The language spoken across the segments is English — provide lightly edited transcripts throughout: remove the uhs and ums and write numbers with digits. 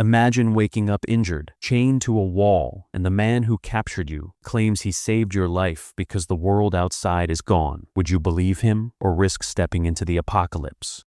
Imagine waking up injured, chained to a wall, and the man who captured you claims he saved your life because the world outside is gone. Would you believe him or risk stepping into the apocalypse?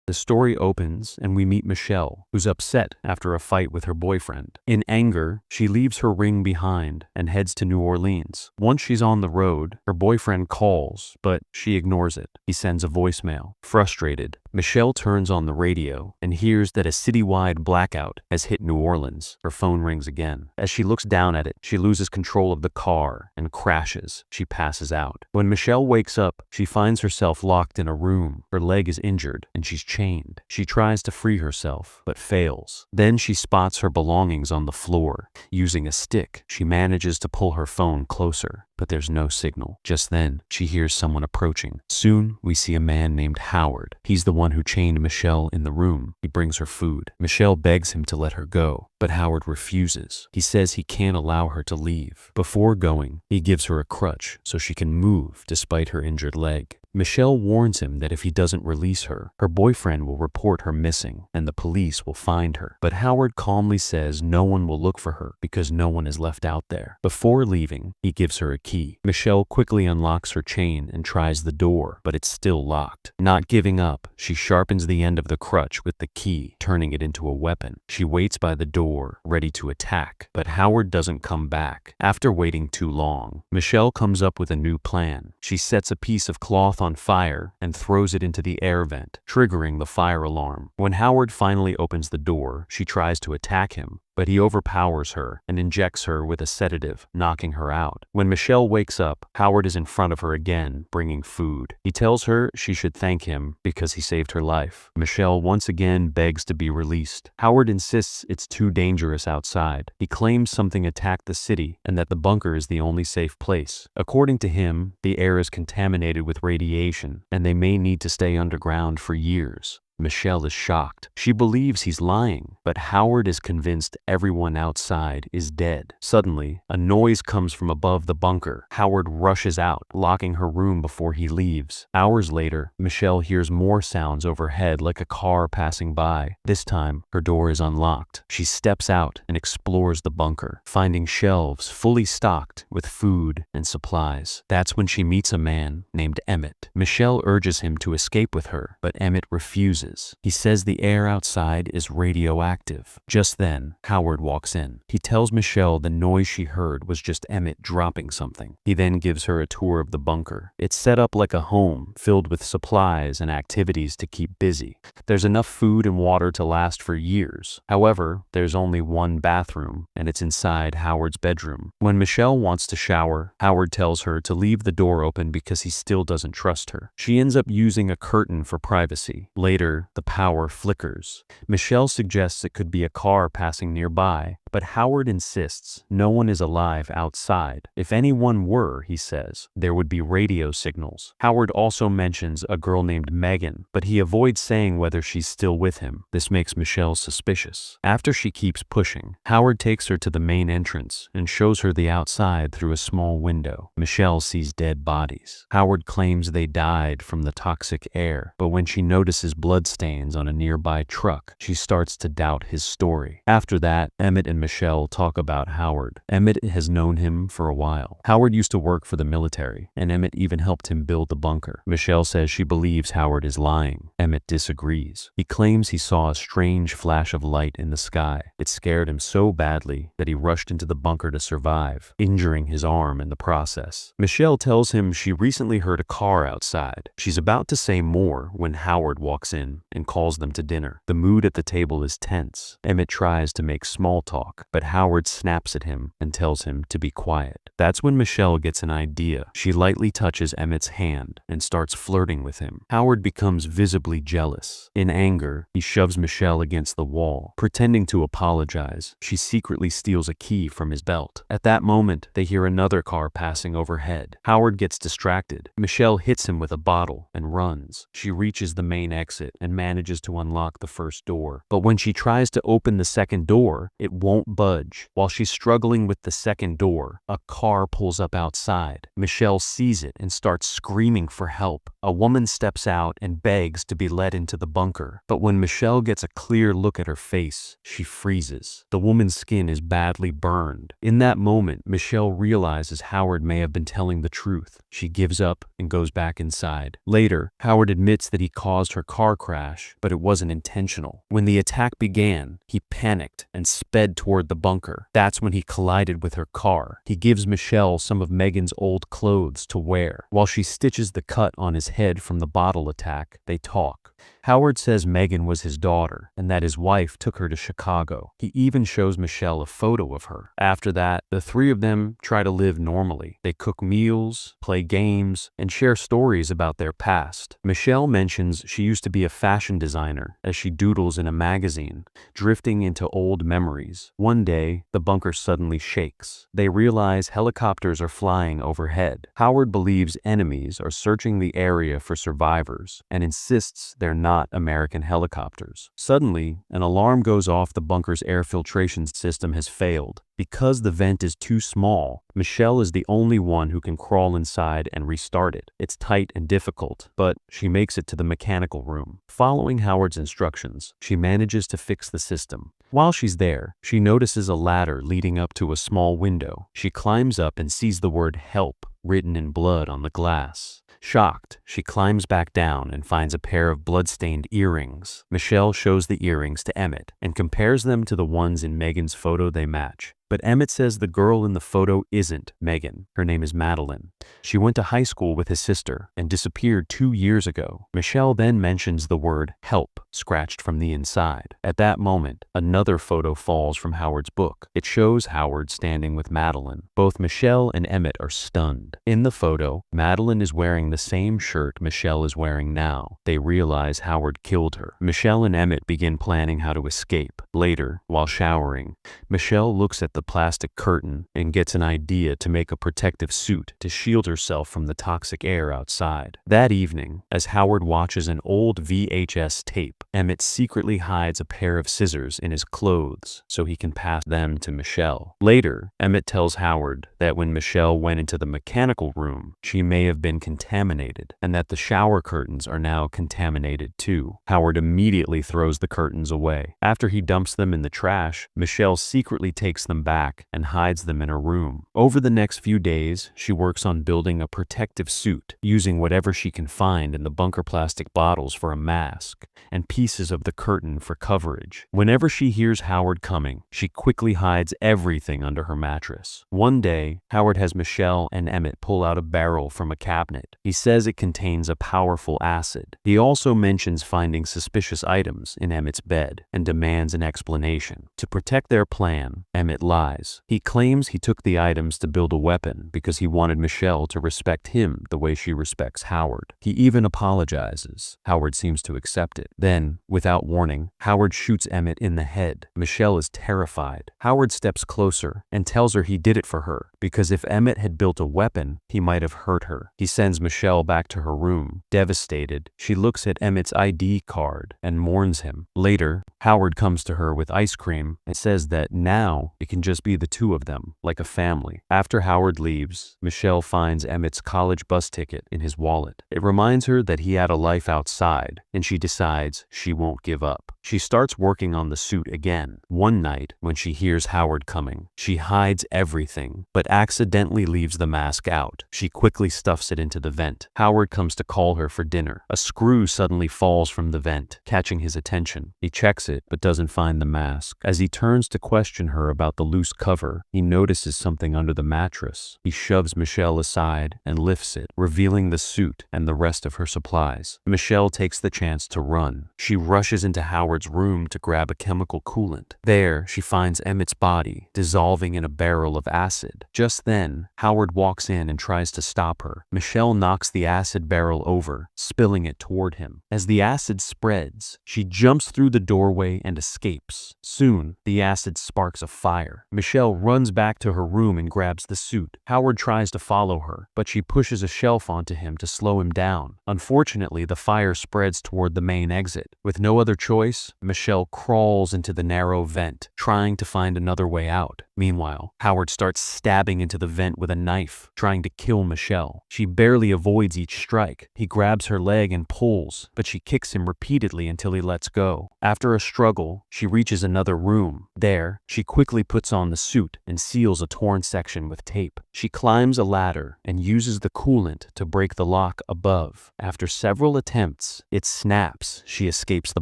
The story opens and we meet Michelle, who's upset after a fight with her boyfriend. In anger, she leaves her ring behind and heads to New Orleans. Once she's on the road, her boyfriend calls, but she ignores it. He sends a voicemail. Frustrated, Michelle turns on the radio and hears that a citywide blackout has hit New Orleans. Her phone rings again. As she looks down at it, she loses control of the car and crashes. She passes out. When Michelle wakes up, she finds herself locked in a room. Her leg is injured and she's chained. She tries to free herself, but fails. Then she spots her belongings on the floor. Using a stick, she manages to pull her phone closer, but there's no signal. Just then, she hears someone approaching. Soon, we see a man named Howard. He's the one who chained Michelle in the room. He brings her food. Michelle begs him to let her go, but Howard refuses. He says he can't allow her to leave. Before going, he gives her a crutch so she can move despite her injured leg. Michelle warns him that if he doesn't release her, her boyfriend will report her missing and the police will find her. But Howard calmly says no one will look for her because no one is left out there. Before leaving, he gives her a key. Michelle quickly unlocks her chain and tries the door, but it's still locked. Not giving up, she sharpens the end of the crutch with the key, turning it into a weapon. She waits by the door, ready to attack, but Howard doesn't come back. After waiting too long, Michelle comes up with a new plan. She sets a piece of cloth on fire and throws it into the air vent, triggering the fire alarm. When Howard finally opens the door, she tries to attack him, but he overpowers her and injects her with a sedative, knocking her out. When Michelle wakes up, Howard is in front of her again, bringing food. He tells her she should thank him because he saved her life. Michelle once again begs to be released. Howard insists it's too dangerous outside. He claims something attacked the city and that the bunker is the only safe place. According to him, the air is contaminated with radiation and they may need to stay underground for years. Michelle is shocked. She believes he's lying, but Howard is convinced everyone outside is dead. Suddenly, a noise comes from above the bunker. Howard rushes out, locking her room before he leaves. Hours later, Michelle hears more sounds overhead like a car passing by. This time, her door is unlocked. She steps out and explores the bunker, finding shelves fully stocked with food and supplies. That's when she meets a man named Emmett. Michelle urges him to escape with her, but Emmett refuses. He says the air outside is radioactive. Just then, Howard walks in. He tells Michelle the noise she heard was just Emmett dropping something. He then gives her a tour of the bunker. It's set up like a home, filled with supplies and activities to keep busy. There's enough food and water to last for years. However, there's only one bathroom, and it's inside Howard's bedroom. When Michelle wants to shower, Howard tells her to leave the door open because he still doesn't trust her. She ends up using a curtain for privacy. Later, the power flickers. Michelle suggests it could be a car passing nearby, but Howard insists no one is alive outside. If anyone were, he says, there would be radio signals. Howard also mentions a girl named Megan, but he avoids saying whether she's still with him. This makes Michelle suspicious. After she keeps pushing, Howard takes her to the main entrance and shows her the outside through a small window. Michelle sees dead bodies. Howard claims they died from the toxic air, but when she notices bloodstains on a nearby truck, she starts to doubt his story. After that, Emmett and Michelle talk about Howard. Emmett has known him for a while. Howard used to work for the military, and Emmett even helped him build the bunker. Michelle says she believes Howard is lying. Emmett disagrees. He claims he saw a strange flash of light in the sky. It scared him so badly that he rushed into the bunker to survive, injuring his arm in the process. Michelle tells him she recently heard a car outside. She's about to say more when Howard walks in and calls them to dinner. The mood at the table is tense. Emmett tries to make small talk, but Howard snaps at him and tells him to be quiet. That's when Michelle gets an idea. She lightly touches Emmett's hand and starts flirting with him. Howard becomes visibly jealous. In anger, he shoves Michelle against the wall. Pretending to apologize, she secretly steals a key from his belt. At that moment, they hear another car passing overhead. Howard gets distracted. Michelle hits him with a bottle and runs. She reaches the main exit and manages to unlock the first door. But when she tries to open the second door, it won't won't budge. While she's struggling with the second door, a car pulls up outside. Michelle sees it and starts screaming for help. A woman steps out and begs to be let into the bunker. But when Michelle gets a clear look at her face, she freezes. The woman's skin is badly burned. In that moment, Michelle realizes Howard may have been telling the truth. She gives up and goes back inside. Later, Howard admits that he caused her car crash, but it wasn't intentional. When the attack began, he panicked and sped toward the bunker. That's when he collided with her car. He gives Michelle some of Megan's old clothes to wear. While she stitches the cut on his head from the bottle attack, they talk. Howard says Megan was his daughter and that his wife took her to Chicago. He even shows Michelle a photo of her. After that, the three of them try to live normally. They cook meals, play games, and share stories about their past. Michelle mentions she used to be a fashion designer as she doodles in a magazine, drifting into old memories. One day, the bunker suddenly shakes. They realize helicopters are flying overhead. Howard believes enemies are searching the area for survivors and insists they're not American helicopters. Suddenly, an alarm goes off. The bunker's air filtration system has failed. Because the vent is too small, Michelle is the only one who can crawl inside and restart it. It's tight and difficult, but she makes it to the mechanical room. Following Howard's instructions, she manages to fix the system. While she's there, she notices a ladder leading up to a small window. She climbs up and sees the word "help" written in blood on the glass. Shocked, she climbs back down and finds a pair of blood-stained earrings. Michelle shows the earrings to Emmett and compares them to the ones in Megan's photo. They match. But Emmett says the girl in the photo isn't Megan. Her name is Madeline. She went to high school with his sister and disappeared 2 years ago. Michelle then mentions the word "help" scratched from the inside. At that moment, another photo falls from Howard's book. It shows Howard standing with Madeline. Both Michelle and Emmett are stunned. In the photo, Madeline is wearing the same shirt Michelle is wearing now. They realize Howard killed her. Michelle and Emmett begin planning how to escape. Later, while showering, Michelle looks at the plastic curtain and gets an idea to make a protective suit to shield herself from the toxic air outside. That evening, as Howard watches an old VHS tape, Emmett secretly hides a pair of scissors in his clothes so he can pass them to Michelle. Later, Emmett tells Howard that when Michelle went into the mechanical room, she may have been contaminated and that the shower curtains are now contaminated too. Howard immediately throws the curtains away. After he dumps them in the trash, Michelle secretly takes them back and hides them in her room. Over the next few days, she works on building a protective suit, using whatever she can find in the bunker plastic bottles for a mask and pieces of the curtain for coverage. Whenever she hears Howard coming, she quickly hides everything under her mattress. One day, Howard has Michelle and Emmett pull out a barrel from a cabinet. He says it contains a powerful acid. He also mentions finding suspicious items in Emmett's bed and demands an explanation. To protect their plan, Emmett lies. He claims he took the items to build a weapon because he wanted Michelle to respect him the way she respects Howard. He even apologizes. Howard seems to accept it. Then, without warning, Howard shoots Emmett in the head. Michelle is terrified. Howard steps closer and tells her he did it for her because if Emmett had built a weapon, he might have hurt her. He sends Michelle back to her room. Devastated, she looks at Emmett's ID card and mourns him. Later, Howard comes to her with ice cream and says that now it can just be the two of them, like a family. After Howard leaves, Michelle finds Emmett's college bus ticket in his wallet. It reminds her that he had a life outside, and she decides she won't give up. She starts working on the suit again. One night, when she hears Howard coming, she hides everything, but accidentally leaves the mask out. She quickly stuffs it into the vent. Howard comes to call her for dinner. A screw suddenly falls from the vent, catching his attention. He checks it, but doesn't find the mask. As he turns to question her about the loose cover, he notices something under the mattress. He shoves Michelle aside and lifts it, revealing the suit and the rest of her supplies. Michelle takes the chance to run. She rushes into Howard's room to grab a chemical coolant. There, she finds Emmett's body, dissolving in a barrel of acid. Just then, Howard walks in and tries to stop her. Michelle knocks the acid barrel over, spilling it toward him. As the acid spreads, she jumps through the doorway and escapes. Soon, the acid sparks a fire. Michelle runs back to her room and grabs the suit. Howard tries to follow her, but she pushes a shelf onto him to slow him down. Unfortunately, the fire spreads toward the main exit. With no other choice, worse, Michelle crawls into the narrow vent, trying to find another way out. Meanwhile, Howard starts stabbing into the vent with a knife, trying to kill Michelle. She barely avoids each strike. He grabs her leg and pulls, but she kicks him repeatedly until he lets go. After a struggle, she reaches another room. There, she quickly puts on the suit and seals a torn section with tape. She climbs a ladder and uses the coolant to break the lock above. After several attempts, it snaps. She escapes the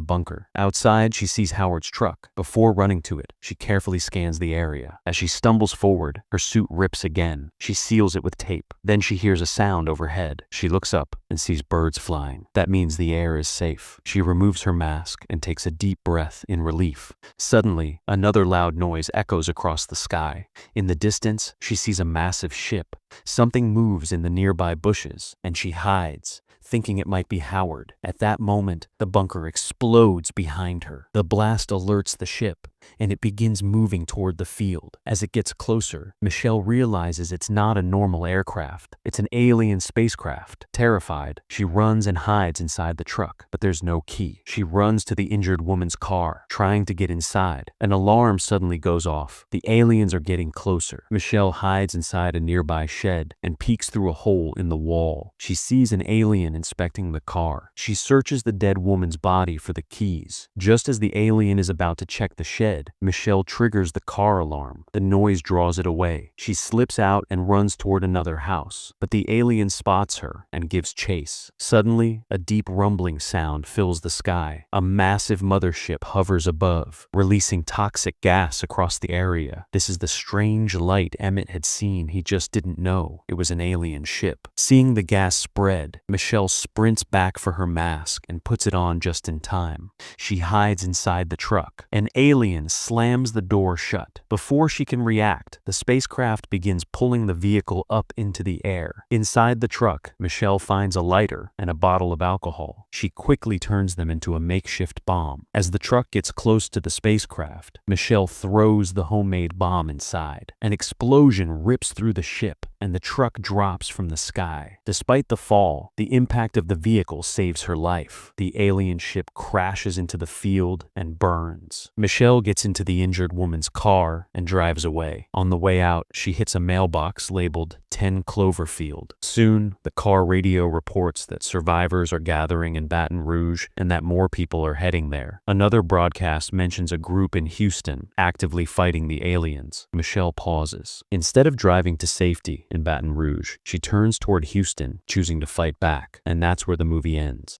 bunker. Outside, she sees Howard's truck. Before running to it, she carefully scans the area. As she stumbles forward, her suit rips again. She seals it with tape. Then she hears a sound overhead. She looks up and sees birds flying. That means the air is safe. She removes her mask and takes a deep breath in relief. Suddenly, another loud noise echoes across the sky. In the distance, she sees a massive ship. Something moves in the nearby bushes, and she hides, thinking it might be Howard. At that moment, the bunker explodes behind her. The blast alerts the ship, and it begins moving toward the field. As it gets closer, Michelle realizes it's not a normal aircraft. It's an alien spacecraft. Terrified, she runs and hides inside the truck, but there's no key. She runs to the injured woman's car, trying to get inside. An alarm suddenly goes off. The aliens are getting closer. Michelle hides inside a nearby shed and peeks through a hole in the wall. She sees an alien inspecting the car. She searches the dead woman's body for the keys. Just as the alien is about to check the shed, Michelle triggers the car alarm. The noise draws it away. She slips out and runs toward another house, but the alien spots her and gives chase. Suddenly, a deep rumbling sound fills the sky. A massive mothership hovers above, releasing toxic gas across the area. This is the strange light Emmett had seen. He just didn't know it was an alien ship. Seeing the gas spread, Michelle sprints back for her mask and puts it on just in time. She hides inside the truck. An alien slams the door shut. Before she can react, the spacecraft begins pulling the vehicle up into the air. Inside the truck, Michelle finds a lighter and a bottle of alcohol. She quickly turns them into a makeshift bomb. As the truck gets close to the spacecraft, Michelle throws the homemade bomb inside. An explosion rips through the ship, and the truck drops from the sky. Despite the fall, the impact of the vehicle saves her life. The alien ship crashes into the field and burns. Michelle gets into the injured woman's car and drives away. On the way out, she hits a mailbox labeled 10 Cloverfield. Soon, the car radio reports that survivors are gathering in Baton Rouge and that more people are heading there. Another broadcast mentions a group in Houston actively fighting the aliens. Michelle pauses. Instead of driving to safety in Baton Rouge, she turns toward Houston, choosing to fight back, and that's where the movie ends.